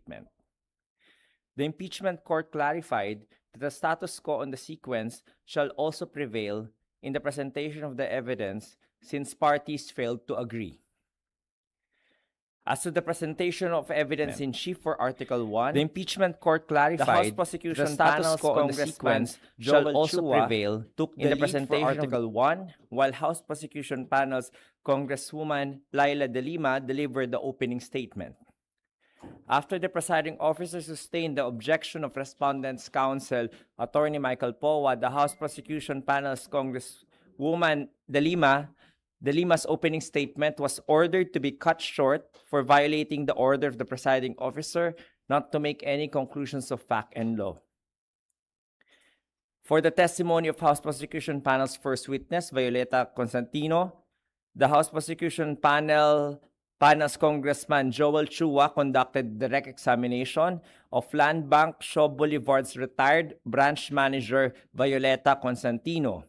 statement. The impeachment court clarified that the status quo on the sequence shall also prevail in the presentation of the evidence since parties failed to agree. As to the presentation of evidence in chief for Article 1, the impeachment court clarified the House prosecution status quo on the sequence shall also prevail in the presentation for Article 1, while House prosecution panel's Congresswoman Laila De Lima delivered the opening statement. After the presiding officer sustained the objection of Respondents' Counsel, Attorney Michael Powa, the House prosecution panel's Congresswoman De Lima's opening statement was ordered to be cut short for violating the order of the presiding officer not to make any conclusions of fact and law. For the testimony of House Prosecution Panel's first witness, Violeta Constantino, the House Prosecution Panel's Congressman Joel Chua conducted direct examination of Land Bank Shaw Boulevard's retired branch manager, Violeta Constantino.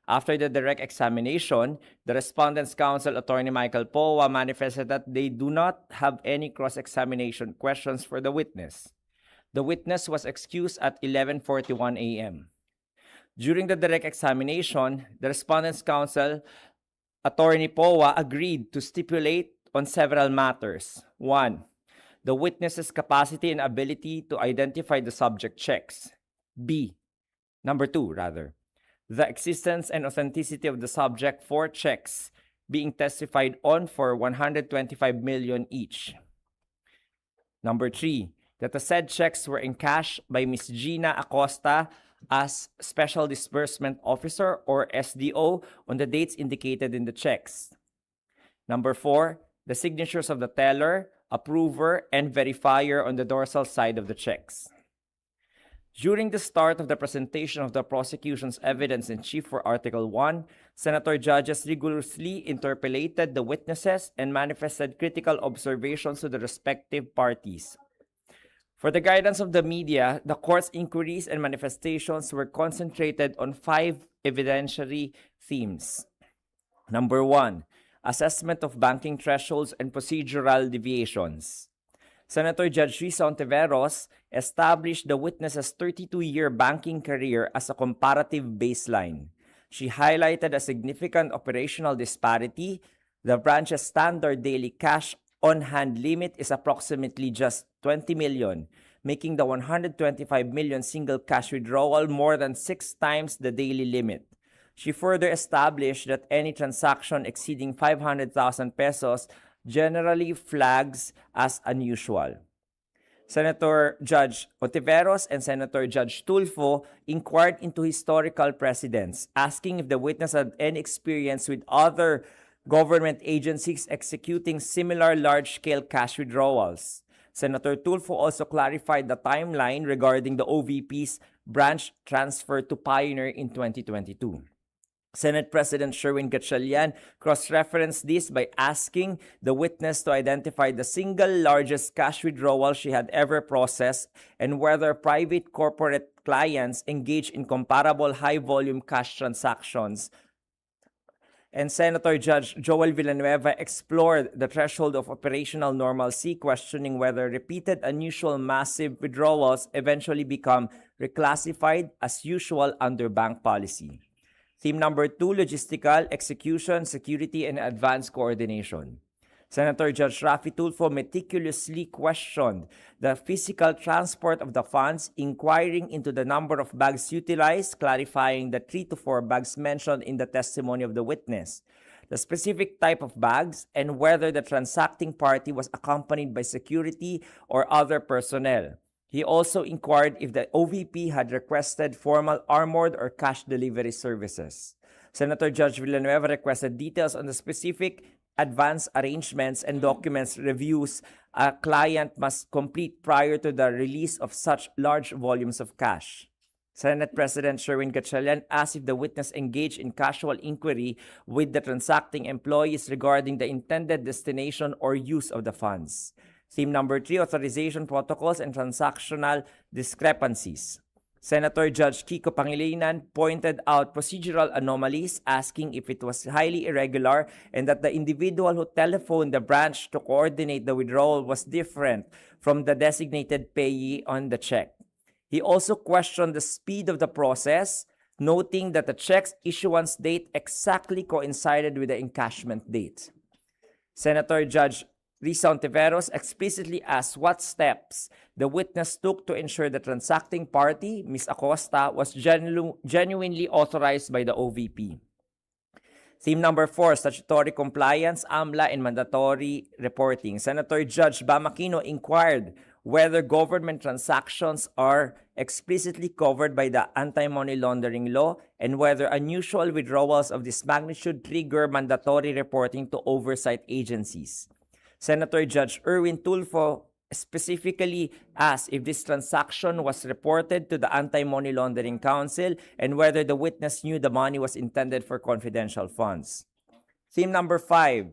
After the direct examination, the Respondents' Counsel, Attorney Michael Powa, manifested that they do not have any cross-examination questions for the witness. The witness was excused at 11:41 a.m. During the direct examination, the Respondents' Counsel, Attorney Powa, agreed to stipulate on several matters. 1. The witness's capacity and ability to identify the subject checks. Number 2, the existence and authenticity of the subject 4 checks being testified on for 125 million each. Number 3, that the said checks were encashed by Ms. Gina Acosta as Special Disbursement Officer or SDO on the dates indicated in the checks. Number 4, the signatures of the teller, approver, and verifier on the dorsal side of the checks. During the start of the presentation of the prosecution's evidence in chief for Article 1, Senator judges rigorously interpellated the witnesses and manifested critical observations to the respective parties. For the guidance of the media, the court's inquiries and manifestations were concentrated on 5 evidentiary themes. Number 1, assessment of banking thresholds and procedural deviations. Senator Judge Risa Ontiveros established the witness's 32-year banking career as a comparative baseline. She highlighted a significant operational disparity. The branch's standard daily cash on-hand limit is approximately just 20 million, making the 125 million single cash withdrawal more than 6 times the daily limit. She further established that any transaction exceeding 500,000 pesos generally flags as unusual. Senator Judge Ontiveros and Senator Judge Tulfo inquired into historical precedents, asking if the witness had any experience with other government agencies executing similar large-scale cash withdrawals. Senator Tulfo also clarified the timeline regarding the OVP's branch transfer to Pioneer in 2022. Senate President Sherwin Gatchalian cross-referenced this by asking the witness to identify the single largest cash withdrawal she had ever processed and whether private corporate clients engage in comparable high-volume cash transactions. And Senator Judge Joel Villanueva explored the threshold of operational normalcy, questioning whether repeated unusual massive withdrawals eventually become reclassified as usual under bank policy. Theme number 2, logistical, execution, security, and advanced coordination. Senator Judge Raffy Tulfo meticulously questioned the physical transport of the funds, inquiring into the number of bags utilized, clarifying the 3 to 4 bags mentioned in the testimony of the witness, the specific type of bags, and whether the transacting party was accompanied by security or other personnel. He also inquired if the OVP had requested formal armored or cash delivery services. Senator Judge Villanueva requested details on the specific advance arrangements and documents reviews a client must complete prior to the release of such large volumes of cash. Senate President Sherwin Gatchalian asked if the witness engaged in casual inquiry with the transacting employees regarding the intended destination or use of the funds. Theme number 3, authorization protocols and transactional discrepancies. Senator Judge Kiko Pangilinan pointed out procedural anomalies, asking if it was highly irregular and that the individual who telephoned the branch to coordinate the withdrawal was different from the designated payee on the check. He also questioned the speed of the process, noting that the check's issuance date exactly coincided with the encashment date. Senator Judge Risa Ontiveros explicitly asked what steps the witness took to ensure the transacting party, Ms. Acosta, was genuinely authorized by the OVP. Theme number 4, statutory compliance, AMLA, and mandatory reporting. Senator Judge Bam Aquino inquired whether government transactions are explicitly covered by the anti-money laundering law and whether unusual withdrawals of this magnitude trigger mandatory reporting to oversight agencies. Senator Judge Erwin Tulfo specifically asked if this transaction was reported to the Anti-Money Laundering Council and whether the witness knew the money was intended for confidential funds. Theme number 5,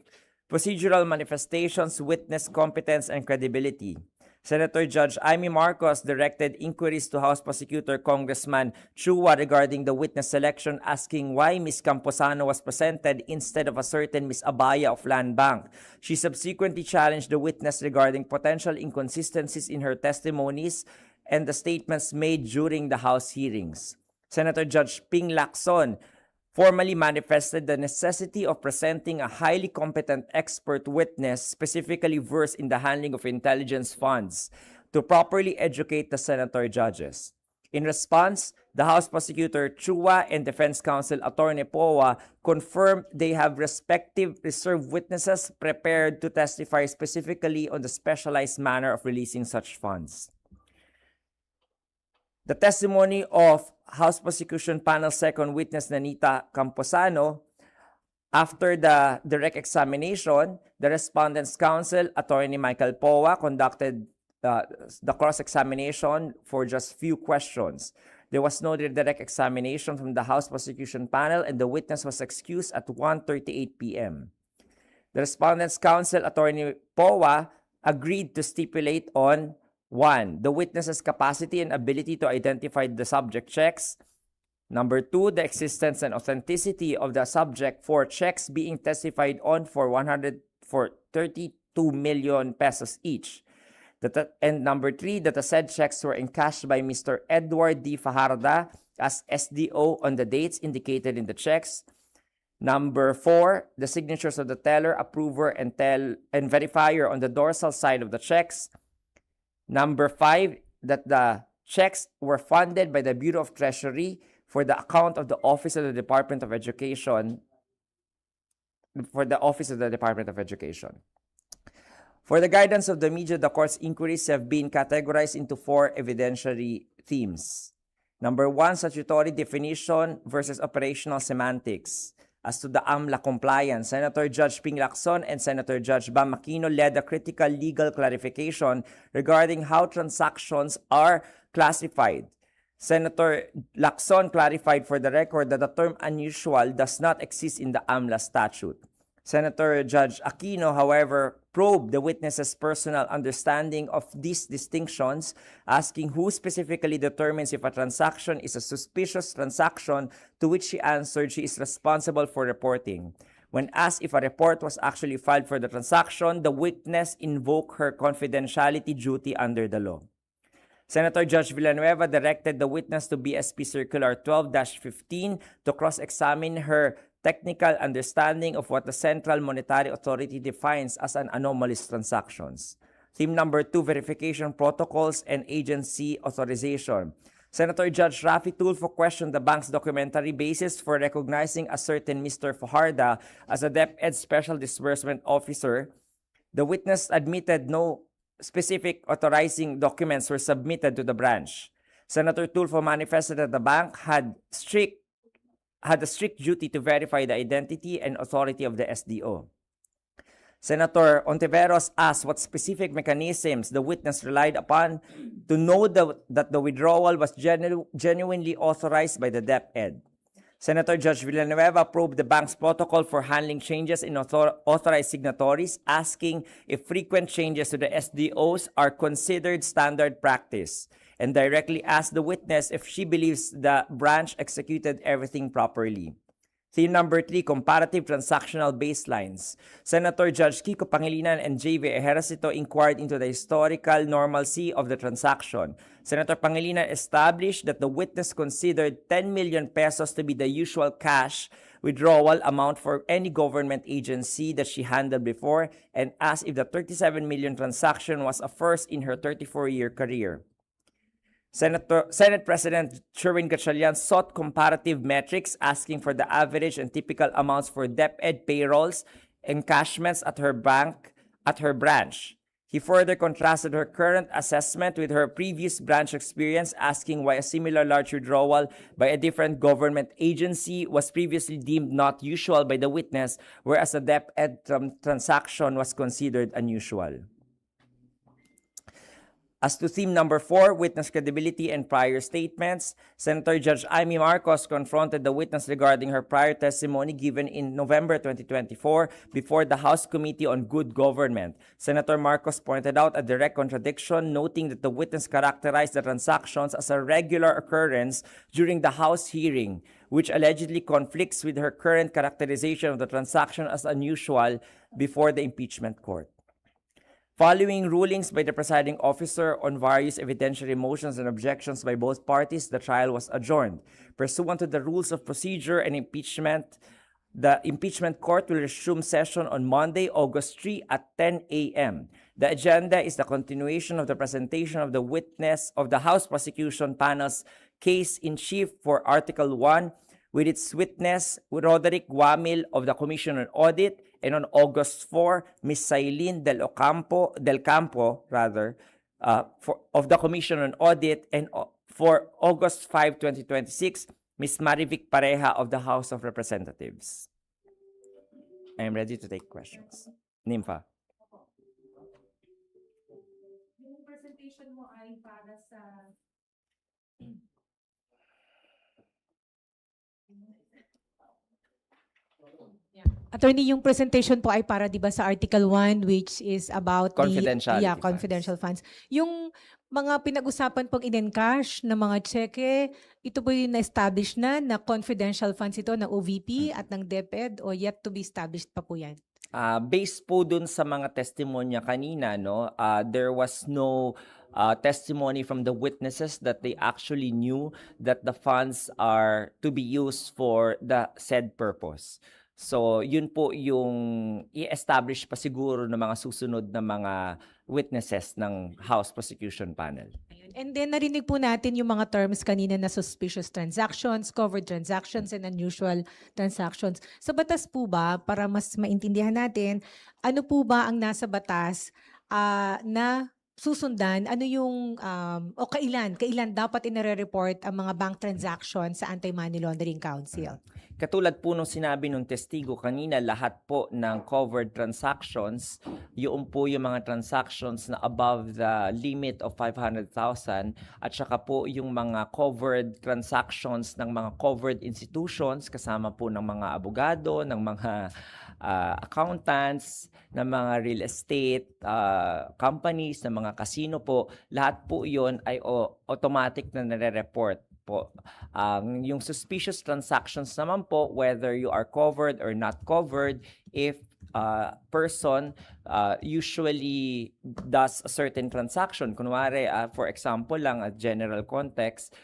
procedural manifestations, witness competence, and credibility. Senator Judge Amy Marcos directed inquiries to House Prosecutor Congressman Chua regarding the witness selection, asking why Ms. Camposano was presented instead of a certain Ms. Abaya of Land Bank. She subsequently challenged the witness regarding potential inconsistencies in her testimonies and the statements made during the House hearings. Senator Judge Ping Lacson formally manifested the necessity of presenting a highly competent expert witness specifically versed in the handling of intelligence funds to properly educate the senator judges. In response, the House Prosecutor Chua and Defense Counsel Attorney Poa confirmed they have respective reserve witnesses prepared to testify specifically on the specialized manner of releasing such funds. The testimony of House Prosecution Panel Second Witness Nanita Camposano, after the direct examination, the Respondent's Counsel, Attorney Michael Poa, conducted the cross-examination for just few questions. There was no direct examination from the House Prosecution Panel and the witness was excused at 1:38 p.m. The Respondent's Counsel, Attorney Poa, agreed to stipulate on 1. The witness's capacity and ability to identify the subject checks. Number 2, the existence and authenticity of the subject for checks being testified on for 32 million pesos each. And number 3, that the said checks were encashed by Mr. Edward D. Fajarda as SDO on the dates indicated in the checks. Number 4, the signatures of the teller, approver, and verifier on the dorsal side of the checks. Number 5, that the checks were funded by the Bureau of Treasury for the account of the Office of the Department of Education. For the guidance of the media, the court's inquiries have been categorized into 4 evidentiary themes. Number 1, statutory definition versus operational semantics. As to the AMLA compliance, Senator Judge Ping Lacson and Senator Judge Bam Aquino led a critical legal clarification regarding how transactions are classified. Senator Lacson clarified for the record that the term unusual does not exist in the AMLA statute. Senator Judge Aquino, however, probed the witness's personal understanding of these distinctions, asking who specifically determines if a transaction is a suspicious transaction, to which she answered she is responsible for reporting. When asked if a report was actually filed for the transaction, the witness invoked her confidentiality duty under the law. Senator Judge Villanueva directed the witness to BSP Circular 12-15 to cross-examine her technical understanding of what the Central Monetary Authority defines as an anomalous transactions. Theme number 2, verification protocols and agency authorization. Senator Judge Raffy Tulfo questioned the bank's documentary basis for recognizing a certain Mr. Fajarda as a DepEd Special Disbursement Officer. The witness admitted no specific authorizing documents were submitted to the branch. Senator Tulfo manifested that the bank had a strict duty to verify the identity and authority of the SDO. Senator Ontiveros asked what specific mechanisms the witness relied upon to know that the withdrawal was genuinely authorized by the DepEd. Senator Judge Villanueva probed the bank's protocol for handling changes in authorized signatories, asking if frequent changes to the SDOs are considered standard practice, and directly asked the witness if she believes the branch executed everything properly. Theme number 3, comparative transactional baselines. Senator Judge Kiko Pangilinan and J.V. Ejercito inquired into the historical normalcy of the transaction. Senator Pangilinan established that the witness considered 10 million pesos to be the usual cash withdrawal amount for any government agency that she handled before, and asked if the 37 million transaction was a first in her 34-year career. Senate President Sherwin Gatchalian sought comparative metrics, asking for the average and typical amounts for DepEd payrolls, encashments at her branch. He further contrasted her current assessment with her previous branch experience, asking why a similar large withdrawal by a different government agency was previously deemed not usual by the witness, whereas a DepEd transaction was considered unusual. As to theme number 4, witness credibility and prior statements, Senator Judge Amy Marcos confronted the witness regarding her prior testimony given in November 2024 before the House Committee on Good Government. Senator Marcos pointed out a direct contradiction, noting that the witness characterized the transactions as a regular occurrence during the House hearing, which allegedly conflicts with her current characterization of the transaction as unusual before the impeachment court. Following rulings by the presiding officer on various evidentiary motions and objections by both parties, the trial was adjourned. Pursuant to the rules of procedure and impeachment, the impeachment court will resume session on Monday, August 3 at 10 a.m. The agenda is the continuation of the presentation of the witness of the House Prosecution Panel's case-in-chief for Article 1 with its witness, Roderick Guamil of the Commission on Audit, and on August 4, Ms. Sailin del Campo, of the Commission on Audit, and for August 5, 2026, Ms. Marivic Pareja of the House of Representatives. I am ready to take questions. Nympha. Yung presentation mo ay para sa Attorney, yung presentation po ay para 'di ba sa Article 1 which is about Confidentiality funds. confidential funds. Yung mga pinag-usapan pong in-encash na mga cheque, ito po yung na-establish na confidential funds ito ng OVP at ng DepEd o yet to be established pa po yan? Based po dun sa mga testimonya kanina, no, there was no testimony from the witnesses that they actually knew that the funds are to be used for the said purpose. So, yun po yung i-establish pa siguro ng mga susunod na mga witnesses ng House Prosecution Panel. And then narinig po natin yung mga terms kanina na suspicious transactions, covered transactions, and unusual transactions. Sa batas po ba, para mas maintindihan natin, ano po ba ang nasa batas na susundan, ano yung, o kailan dapat inire-report ang mga bank transactions sa Anti-Money Laundering Council? Katulad po nung sinabi nung testigo kanina, lahat po ng covered transactions, yung po yung mga transactions na above the limit of 500,000 at saka po yung mga covered transactions ng mga covered institutions kasama po ng mga abogado, ng mga accountants, ng mga real estate companies, ng mga casino po, lahat po yun ay automatic na nare-report po. Yung suspicious transactions naman po, whether you are covered or not covered, if person usually does a certain transaction, kunwari, for example lang, a general context,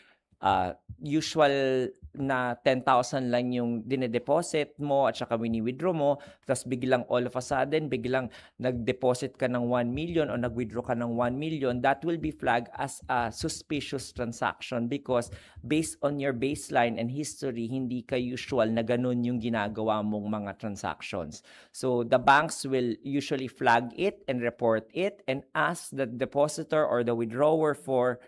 usual na 10,000 lang yung dinedeposit mo at saka wini-withdraw mo, tapos biglang all of a sudden, biglang nag-deposit ka ng 1 million o nag-withdraw ka ng 1 million, that will be flagged as a suspicious transaction because based on your baseline and history, hindi ka usual na ganun yung ginagawa mong mga transactions. So the banks will usually flag it and report it and ask the depositor or the withdrawer for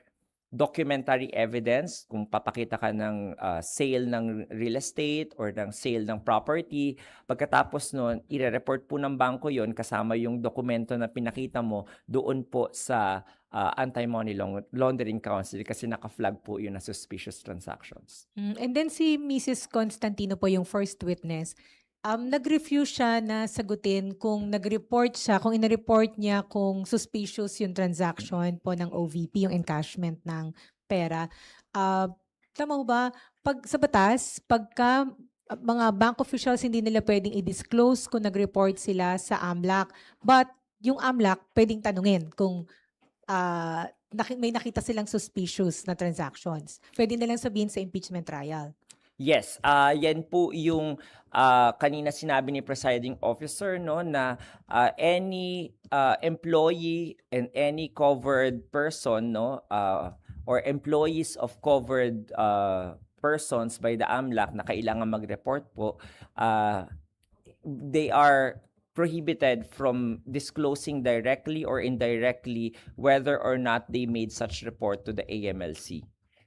documentary evidence, kung papakita ka ng sale ng real estate or ng sale ng property. Pagkatapos nun, i-report po ng bangko yon kasama yung dokumento na pinakita mo doon po sa Anti-Money Laundering Council kasi naka-flag po yun na suspicious transactions. And then si Mrs. Constantino po yung first witness. Nag-refuse siya na sagutin kung nag-report siya, kung in-report niya kung suspicious yung transaction po ng OVP, yung encashment ng pera. Tama ba? Pag sa batas, pagka mga bank officials hindi nila pwedeng i-disclose kung nag-report sila sa AMLAC. But yung AMLAC pwedeng tanungin kung may nakita silang suspicious na transactions. Pwede nilang sabihin sa impeachment trial. Yes, yan po yung kanina sinabi ni presiding officer, no, na any employee and any covered person, no, or employees of covered persons by the AMLAC na kailangan mag-report po, they are prohibited from disclosing directly or indirectly whether or not they made such report to the AMLC.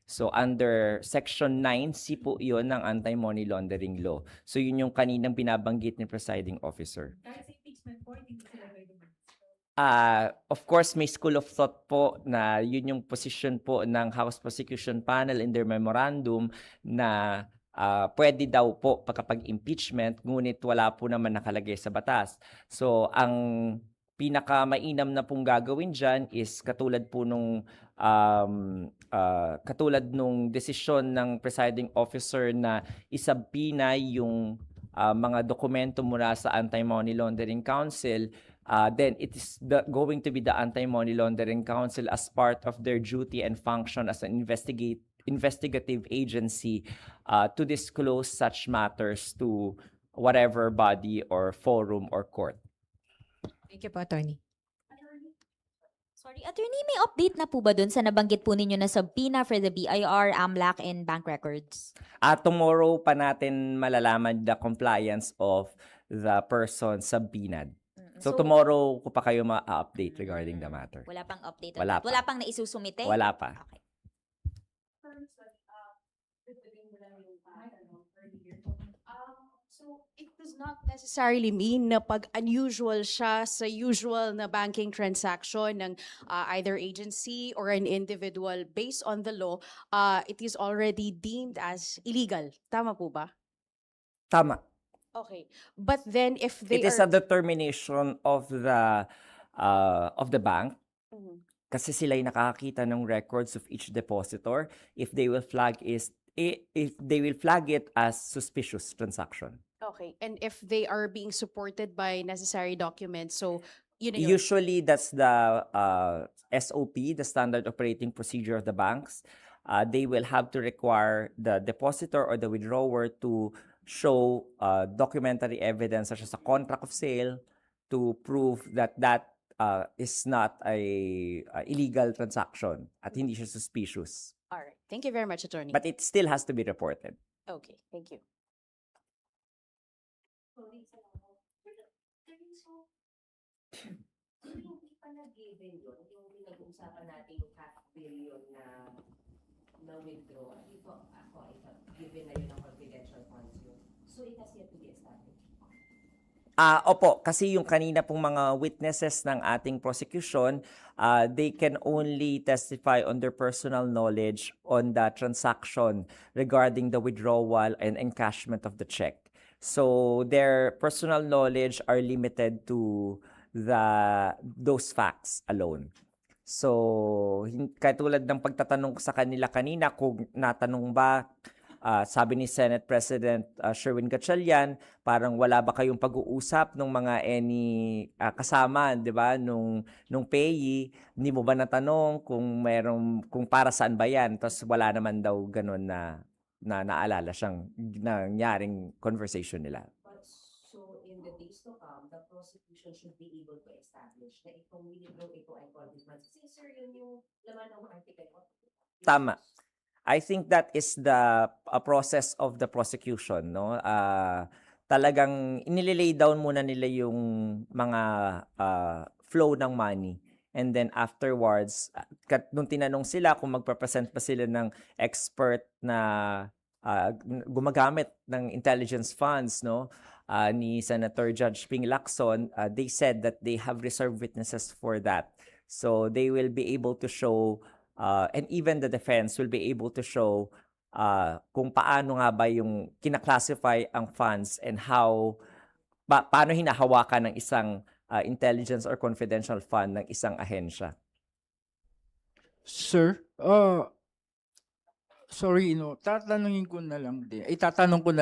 So under Section 9C po yun ng Anti-Money Laundering Law. So yun yung kaninang binabanggit ni presiding officer. Of course, may school of thought po na yun yung position po ng House Prosecution Panel in their memorandum na pwede daw po pagkapag-impeachment, ngunit wala po naman nakalagay sa batas. So ang pinakamainam na pong gagawin dyan is katulad po nung katulad nung desisyon ng presiding officer na isabpina yung mga dokumento mula sa Anti-Money Laundering Council, then it is going to be the Anti-Money Laundering Council as part of their duty and function as an investigative agency to disclose such matters to whatever body or forum or court. Thank you po, Attorney. Sorry, Attorney, may update na po ba dun sa nabanggit po ninyo na subpoena for the BIR, AMLAC, and bank records? Tomorrow pa natin malalaman the compliance of the person subpoenaed. So tomorrow ko pa kayo ma-update regarding the matter. Wala pang update? Wala pa. Wala pang naisusumite? Wala pa. Okay. So it does not necessarily mean na pag unusual siya sa usual na banking transaction ng either agency or an individual based on the law, it is already deemed as illegal. Tama po ba? Tama. Okay. But then if they It is a determination of the bank. Mhm. Kasi sila ay nakakita ng records of each depositor if they will flag it as suspicious transaction. Okay. And if they are being supported by necessary documents, so yun na yun. Usually that's the SOP, the standard operating procedure of the banks. They will have to require the depositor or the withdrawer to show documentary evidence such as a contract of sale to prove that is not a illegal transaction at hindi siya suspicious. All right. Thank you very much, Attorney. But it still has to be reported. Okay. Thank you. Hindi pa na-given yun, yung pinag-uusapan natin yung $500 million na withdraw. Ito, given na yun ang confidential funds yun. So it has yet to be established. Opo, kasi yung kanina pong mga witnesses ng ating prosecution, they can only testify on their personal knowledge on the transaction regarding the withdrawal and encashment of the check. So their personal knowledge are limited to those facts alone. So katulad ng pagtatanong ko sa kanila kanina kung natanong ba, sabi ni Senate President Sherwin Gatchalian, parang wala ba kayong pag-uusap ng mga kasama, 'di ba, nung payee, hindi mo ba natanong kung para saan ba 'yan? Tapos wala naman daw ganun na naalala siyang nangyaring conversation nila. So in the days to come, the prosecution should be able to establish na itong withdraw ito ay confidential. Sir, yun yung laman ng article. Tama. I think that is the process of the prosecution, no? Talagang inililay down muna nila yung mga flow ng money. And then afterwards, nung tinanong sila kung magpapresent pa sila ng expert na gumagamit ng intelligence funds, no? Ni Senator Judge Ping Lacson, they said that they have reserved witnesses for that. So they will be able to show and even the defense will be able to show kung paano nga ba yung kinaklasify ang funds and paano hinahawakan ng isang intelligence or confidential fund ng isang ahensya. Sir, sorry, tatanong ko na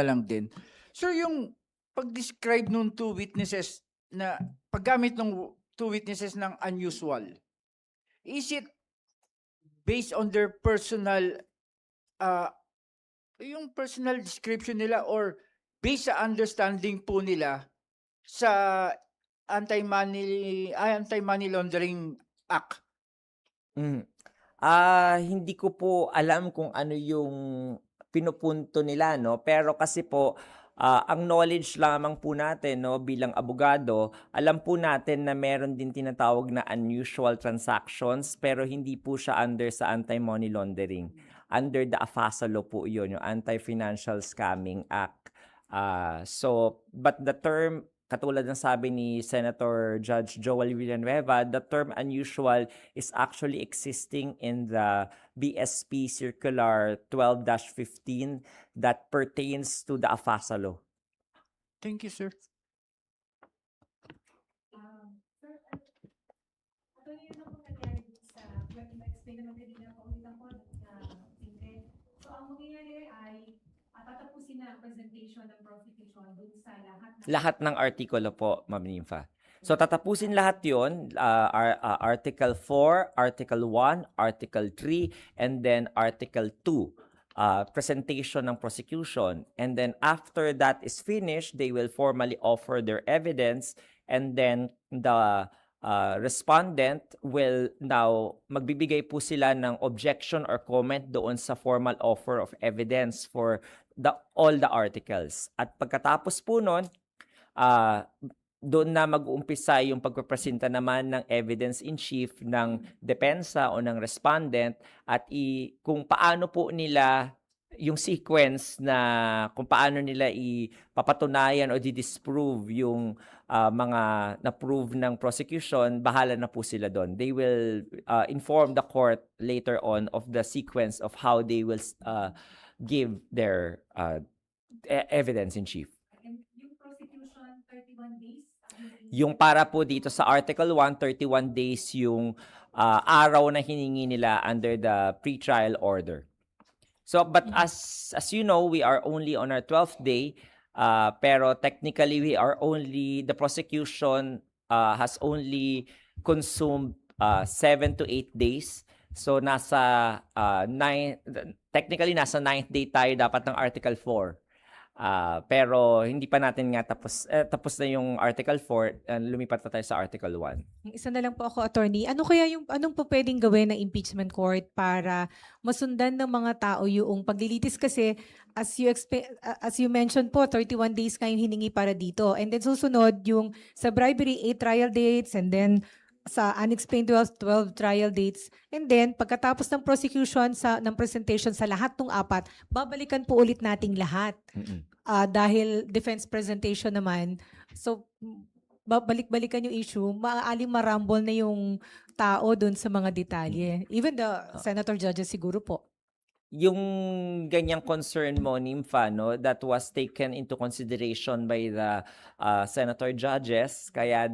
lang din. Sir, yung pag-describe nung two witnesses na paggamit ng two witnesses ng unusual, is it based on their personal, yung personal description nila or based sa understanding po nila sa anti-money laundering act? Mm. Hindi ko po alam kung ano yung pinupunto nila, no? Pero kasi po, ang knowledge lamang po natin, no, bilang abogado, alam po natin na meron din tinatawag na unusual transactions, pero hindi po siya under sa anti-money laundering. Under the AFASA law po yun, yung Anti-Financial Scamming Act. But the term, katulad ng sabi ni Senator Judge Joel Villanueva, the term unusual is actually existing in the BSP Circular 12-15 that pertains to the AFASA law. Thank you, sir. Ito yun ang nangyari sa na-explain naman kanina pa ulit ako Ingrid. So ang mangyayari ay tatapusin na ang presentation ng prosecution dun sa Lahat ng artikulo po, Ma'am Nympha. So tatapusin lahat yon, Article 4, Article 1, Article 3, and then Article 2. Presentation ng prosecution. And then after that is finished, they will formally offer their evidence, and then the respondent will now magbibigay po sila ng objection or comment doon sa formal offer of evidence for all the articles. At pagkatapos po nun, doon na mag-uumpisa yung pagpapresenta naman ng evidence in chief ng depensa o ng respondent at kung paano po nila yung sequence na kung paano nila ipapatunayan o di-disprove yung mga na-prove ng prosecution, bahala na po sila doon. They will inform the court later on of the sequence of how they will give their evidence in chief. Yung prosecution, 31 days? Yung para po dito sa Article 1, 31 days yung araw na hiningi nila under the pre-trial order. So, but as you know, we are only on our 12th day, pero technically the prosecution has only consumed 7 to 8 days. So, technically nasa 9th day tayo dapat ng Article 4. Pero hindi pa natin nga tapos na yung Article 4, lumipat na tayo sa Article 1. Isa na lang po ako, attorney. Anong po pwedeng gawin ng impeachment court para masundan ng mga tao yung paglilitis kasi as you mentioned po, 31 days kayong hiningi para dito. And then susunod yung sa bribery, 8 trial dates, and then sa unexplained 12 trial dates. And then, pagkatapos ng prosecution ng presentation sa lahat ng 4, babalikan po ulit nating lahat. Dahil defense presentation naman, so babalik-balikan yung issue, maaaring marambol na yung tao dun sa mga detalye. Even the senator judges siguro po. Yung ganyang concern mo, Nympha, no, that was taken into consideration by the senator judges, kaya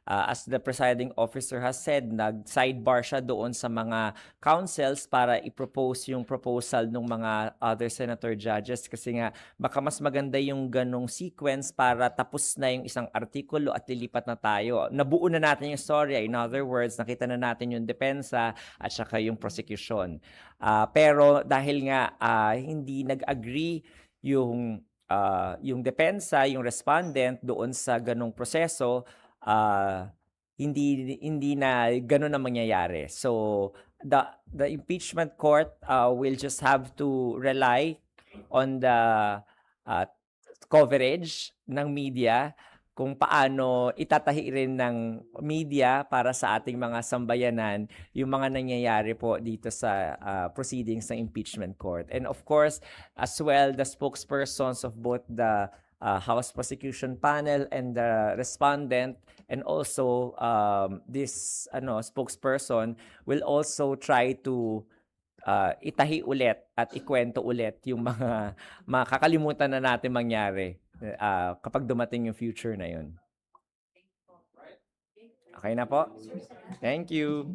as the presiding officer has said, nag-sidebar siya doon sa mga councils para i-propose yung proposal ng mga other senator judges kasi nga baka mas maganda yung ganong sequence para tapos na yung isang artikulo at lilipat na tayo. Nabuo na natin yung storya. In other words, nakita na natin yung depensa at saka yung prosecution. Pero dahil nga hindi nag-agree yung depensa, yung respondent doon sa ganong proseso, hindi na gano'n ang mangyayari. So the impeachment court will just have to rely on the coverage ng media kung paano itatahi rin ng media para sa ating mga sambayanan yung mga nangyayari po dito sa proceedings ng impeachment court. And of course, as well, the spokespersons of both the House Prosecution Panel and the respondent and also this spokesperson will also try to itahi ulit at ikwento ulit yung mga makakalimutan na natin mangyari kapag dumating yung future na yun. Okay na po? Thank you.